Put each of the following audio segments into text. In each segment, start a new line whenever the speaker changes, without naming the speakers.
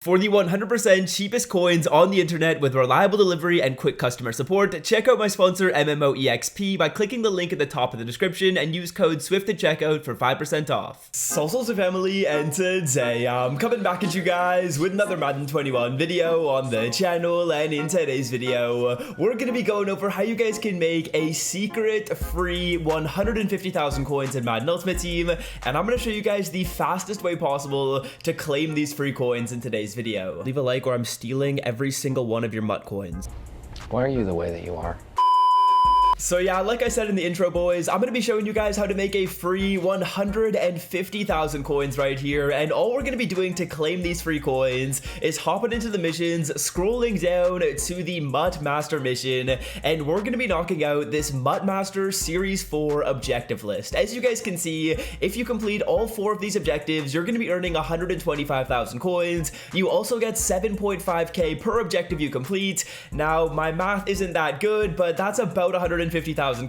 For the 100% cheapest coins on the internet with reliable delivery and quick customer support, check out my sponsor MMOEXP by clicking the link at the top of the description and use code SWIFT at checkout for 5% off. Salsa family, and today I'm coming back at you guys with another Madden 21 video on the channel, and in today's video we're going to be going over how you guys can make a secret free 150,000 coins in Madden Ultimate Team, and I'm going to show you guys the fastest way possible to claim these free coins in today's video. Leave a like or I'm stealing every single one of your MUT coins.
Why are you the way that you are?
So yeah, like I said in the intro, boys, I'm going to be showing you guys how to make a free 150,000 coins right here, and all we're going to be doing to claim these free coins is hopping into the missions, scrolling down to the MUT Master mission, and we're going to be knocking out this MUT Master Series 4 objective list. As you guys can see, if you complete all 4 of these objectives, you're going to be earning 125,000 coins. You also get 7.5k per objective you complete. Now, my math isn't that good, but that's about 150,000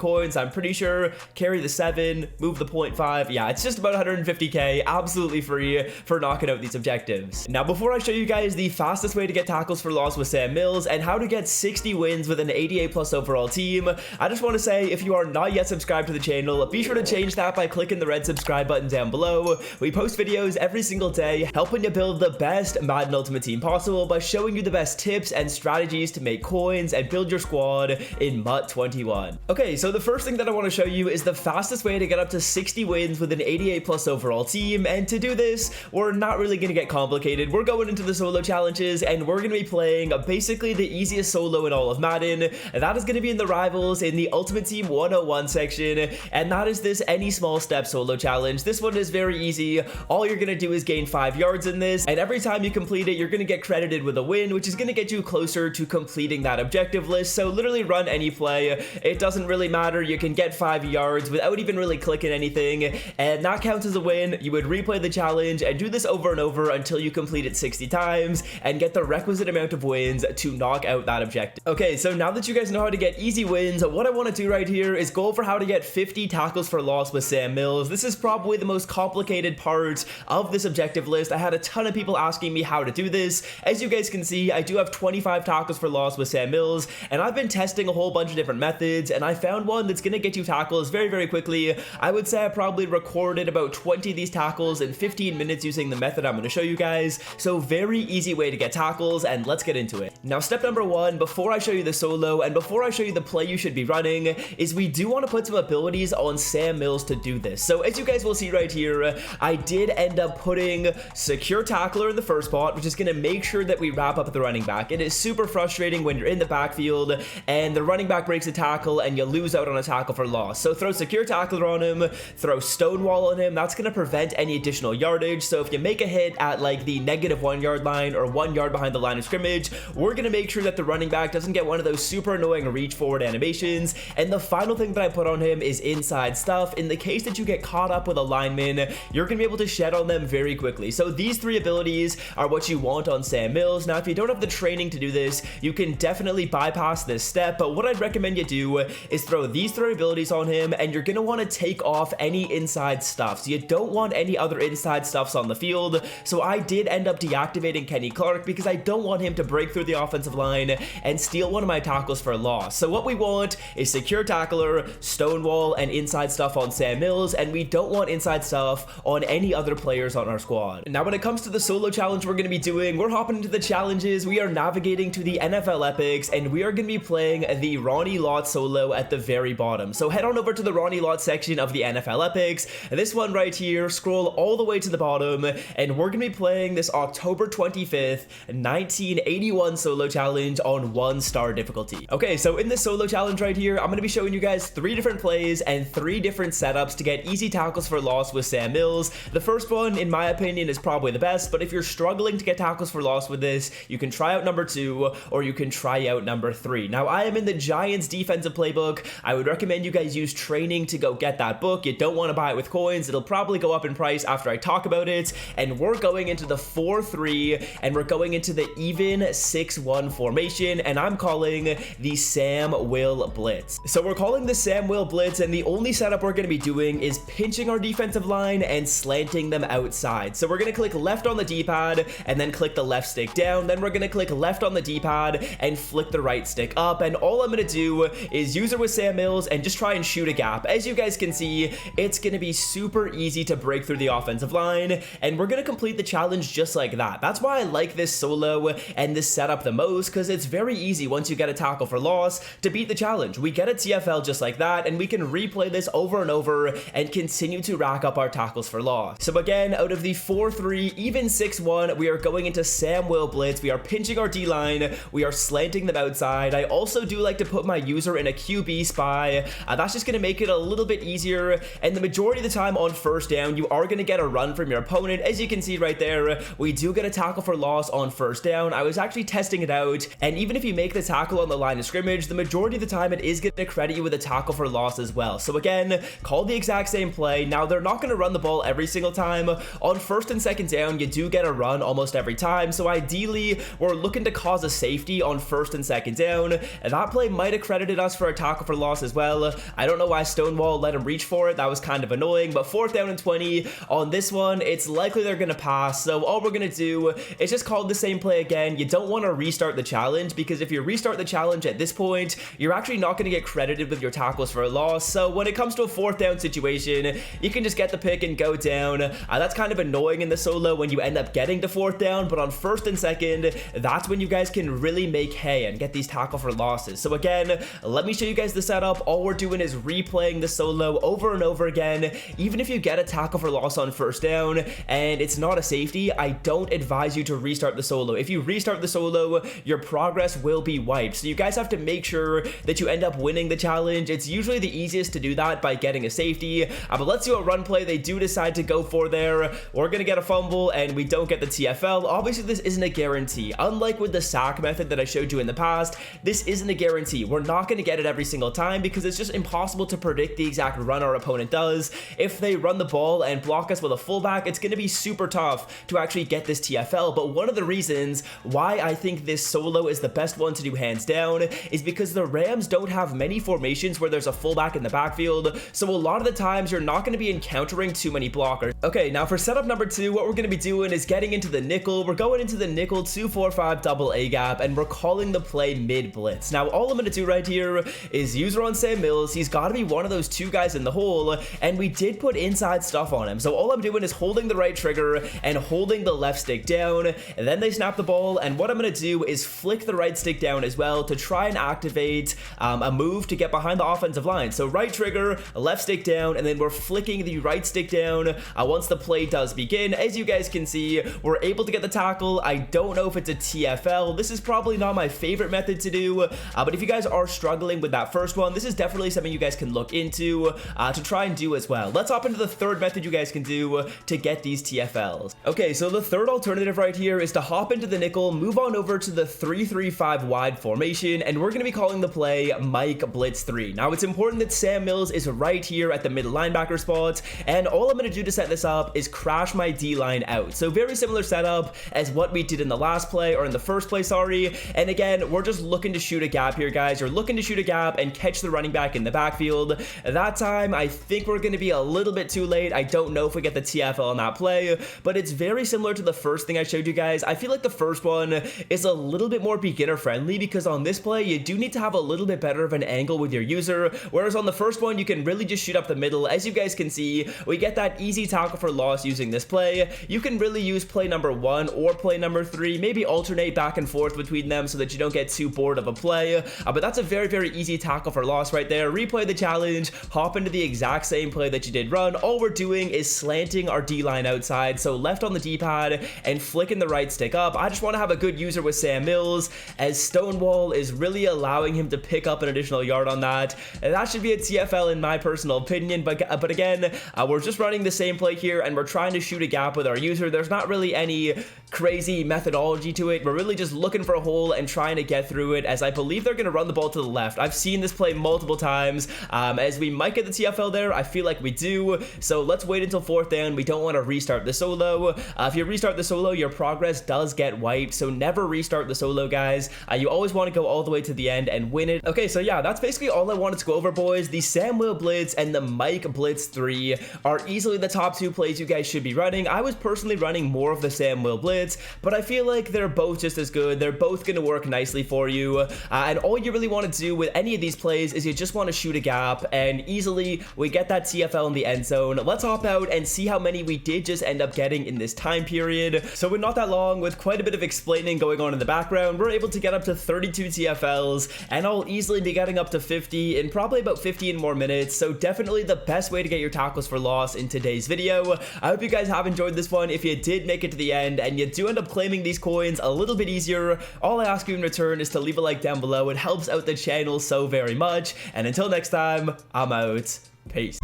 coins, I'm pretty sure. Carry the 7, move the 0.5. Yeah, it's just about 150k, absolutely free for knocking out these objectives. Now, before I show you guys the fastest way to get tackles for loss with Sam Mills and how to get 60 wins with an 88 plus overall team, I just want to say, if you are not yet subscribed to the channel, be sure to change that by clicking the red subscribe button down below. We post videos every single day helping you build the best Madden Ultimate Team possible by showing you the best tips and strategies to make coins and build your squad in MUT 21. Okay, so the first thing that I want to show you is the fastest way to get up to 60 wins with an 88 plus overall team, and to do this, we're not really going to get complicated. We're going into the solo challenges, and we're going to be playing basically the easiest solo in all of Madden, and that is going to be in the Rivals in the Ultimate Team 101 section, and that is this Any Small Step solo challenge. This one is very easy. All you're going to do is gain 5 yards in this, and every time you complete it, you're going to get credited with a win, which is going to get you closer to completing that objective list. So literally run any play. It doesn't really matter. You can get 5 yards without even really clicking anything, and that counts as a win. You would replay the challenge and do this over and over until you complete it 60 times and get the requisite amount of wins to knock out that objective. Okay, so now that you guys know how to get easy wins, what I want to do right here is go over how to get 50 tackles for loss with Sam Mills. This is probably the most complicated part of this objective list. I had a ton of people asking me how to do this. As you guys can see, I do have 25 tackles for loss with Sam Mills, and I've been testing a whole bunch of different methods, and I found one that's going to get you tackles very, very quickly. I would say I probably recorded about 20 of these tackles in 15 minutes using the method I'm going to show you guys. So very easy way to get tackles, and let's get into it. Now, step number 1, before I show you the solo and before I show you the play you should be running, is we do want to put some abilities on Sam Mills to do this. So as you guys will see right here, I did end up putting Secure Tackler in the first spot, which is going to make sure that we wrap up the running back. It is super frustrating when you're in the backfield and the running back breaks a tackle and you lose out on a tackle for loss. So throw Secure Tackler on him, throw Stonewall on him. That's going to prevent any additional yardage. So if you make a hit at like the -1 yard line or 1 yard behind the line of scrimmage, we're going to make sure that the running back doesn't get one of those super annoying reach forward animations. And the final thing that I put on him is Inside Stuff. In the case that you get caught up with a lineman, you're going to be able to shed on them very quickly. So these 3 abilities are what you want on Sam Mills. Now, if you don't have the training to do this, you can definitely bypass this step, but what I'd recommend you do is throw these 3 abilities on him, and you're going to want to take off any inside stuff. So you don't want any other inside stuffs on the field. So I did end up deactivating Kenny Clark because I don't want him to break through the offensive line and steal one of my tackles for loss. So what we want is Secure Tackler, Stonewall, and inside stuff on Sam Mills, and we don't want inside stuff on any other players on our squad. Now, when it comes to the solo challenge we're going to be doing, we're hopping into the challenges. We are navigating to the NFL Epics, and we are going to be playing the Ronnie Lott solo at the very bottom. So head on over to the Ronnie Lott section of the NFL Epics. This one right here, scroll all the way to the bottom, and we're going to be playing this October 25th, 1981 solo challenge on 1-star difficulty. Okay, so in this solo challenge right here, I'm going to be showing you guys 3 different plays and 3 different setups to get easy tackles for loss with Sam Mills. The first one, in my opinion, is probably the best, but if you're struggling to get tackles for loss with this, you can try out number 2 or you can try out number 3. Now, I am in the Giants defensive playbook, I would recommend you guys use training to go get that book. You don't want to buy it with coins. It'll probably go up in price after I talk about it. And we're going into the 4-3, and we're going into the even 6-1 formation, and I'm calling the Sam Will Blitz. So we're calling the Sam Will Blitz, and the only setup we're going to be doing is pinching our defensive line and slanting them outside. So we're going to click left on the D-pad and then click the left stick down. Then we're going to click left on the D-pad and flick the right stick up. And all I'm going to do is use it with Sam Mills and just try and shoot a gap. As you guys can see, it's going to be super easy to break through the offensive line, and we're going to complete the challenge just like that. That's why I like this solo and this setup the most, because it's very easy once you get a tackle for loss to beat the challenge. We get a TFL just like that, and we can replay this over and over and continue to rack up our tackles for loss. So again, out of the 4-3, even 6-1, we are going into Sam Will Blitz. We are pinching our D-line. We are slanting them outside. I also do like to put my user in a QB spy. That's just going to make it a little bit easier, and the majority of the time on first down, you are going to get a run from your opponent. As you can see right there, we do get a tackle for loss on first down. I was actually testing it out, and even if you make the tackle on the line of scrimmage, the majority of the time it is going to credit you with a tackle for loss as well. So again, call the exact same play. Now, they're not going to run the ball every single time. On first and second down, you do get a run almost every time, so ideally, we're looking to cause a safety on first and second down, and that play might have credited us for a tackle for loss as well. I don't know why Stonewall let him reach for it. That was kind of annoying, but fourth down and 20 on this one, it's likely they're going to pass, so all we're going to do is just call the same play again. You don't want to restart the challenge, because if you restart the challenge at this point, you're actually not going to get credited with your tackles for a loss. So when it comes to a fourth down situation, you can just get the pick and go down. That's kind of annoying in the solo when you end up getting to fourth down, but on first and second, that's when you guys can really make hay and get these tackle for losses. So again, let me show you guys the setup. All we're doing is replaying the solo over and over again. Even if you get a tackle for loss on first down and it's not a safety, I don't advise you to restart the solo. If you restart the solo, your progress will be wiped. So you guys have to make sure that you end up winning the challenge. It's usually the easiest to do that by getting a safety, but let's do a run play they do decide to go for there. We're gonna get a fumble and we don't get the TFL. Obviously, this isn't a guarantee. Unlike with the sack method that I showed you in the past, this isn't a guarantee. We're not gonna get it every single time because it's just impossible to predict the exact run our opponent does. If they run the ball and block us with a fullback, it's gonna be super tough to actually get this TFL. But one of the reasons why I think this solo is the best one to do hands down is because the Rams don't have many formations where there's a fullback in the backfield, so a lot of the times you're not going to be encountering too many blockers. Okay, now for setup number 2, what we're going to be doing is getting into the nickel. We're going into the nickel 2-4-5 double A gap, and we're calling the play mid blitz. Now, all I'm going to do right here is user on Sam Mills. He's got to be one of those two guys in the hole, and we did put inside stuff on him. So all I'm doing is holding the right trigger and holding the left stick down, and then they snap the ball, and what I'm going to do is flick the right stick down as well to try and activate a move to get behind the offensive line. So right trigger, left stick down, and then we're flicking the right stick down once the play does begin. As you guys can see, we're able to get the tackle. I don't know if it's a TFL. This is probably not my favorite method to do, but if you guys are struggling with that first one, this is definitely something you guys can look into to try and do as well. Let's hop into the third method you guys can do to get these TFLs. Okay, so the third alternative right here is to hop into the nickel, move on over to the 3-3-5 wide formation, and we're going to be calling the play Mike Blitz 3. Now, it's important that Sam Mills is right here at the middle linebacker spot, and all I'm going to do to set this up is crash my D-line out. So very similar setup as what we did in the last play, or in the first play, sorry. And again, we're just looking to shoot a gap here, guys. You're looking to shoot a gap and catch the running back in the backfield. That time, I think we're going to be a little bit too late. I don't know if we get the TFL on that play, but it's very similar to the first thing I showed you guys. I feel like the first one is a little bit more beginner friendly because on this play, you do need to have a little bit better of an angle with your user, whereas on the first one, you can really just shoot up the middle. As you guys can see, we get that easy tackle for loss using this play. You can really use play number 1 or play number 3, maybe alternate back and forth between them so that you don't get too bored of a play, but that's a very, very easy tackle for loss right there. Replay the challenge, hop into the exact same play that you did run. All we're doing is slanting our D-line outside, so left on the D-pad and flicking the right stick up. I just want to have a good user with Sam Mills, as Stonewall is really allowing him to pick up an additional yard on that. And that should be a TFL in my personal opinion, but again, we're just running the same play here, and we're trying to shoot a gap with our user. There's not really any crazy methodology to it. We're really just looking for a hole and trying to get through it, as I believe they're going to run the ball to the left. I've seen this play multiple times, as we might get the TFL there. I feel like we do, so let's wait until 4th down. We don't want to restart the solo. If you restart the solo, your progress does get wiped, so never restart the solo, guys. You always want to go all the way to the end and win it. Okay, so yeah, that's basically all I wanted to go over, boys. The Sam Will Blitz and the Mike Blitz 3 are easily the top 2 plays you guys should be running. I was personally running more of the Sam Will Blitz, but I feel like they're both just as good. They're both going to work nicely for you, and all you really want to do with any of these plays is you just want to shoot a gap, and easily we get that TFL in the end zone. Let's hop out and see how many we did just end up getting in this time period. So we're not that long, with quite a bit of explaining going on in the background, we're able to get up to 32 TFLs, and I'll easily be getting up to 50 in probably about 15 more minutes. So definitely the best way to get your tackles for loss in today's video. I hope you guys have enjoyed this one. If you did make it to the end and you do end up claiming these coins a little bit easier, all I ask you in return is to leave a like down below. It helps out the channel so very much. And until next time, I'm out. Peace.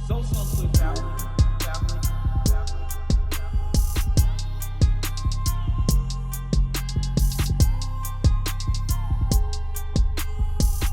So,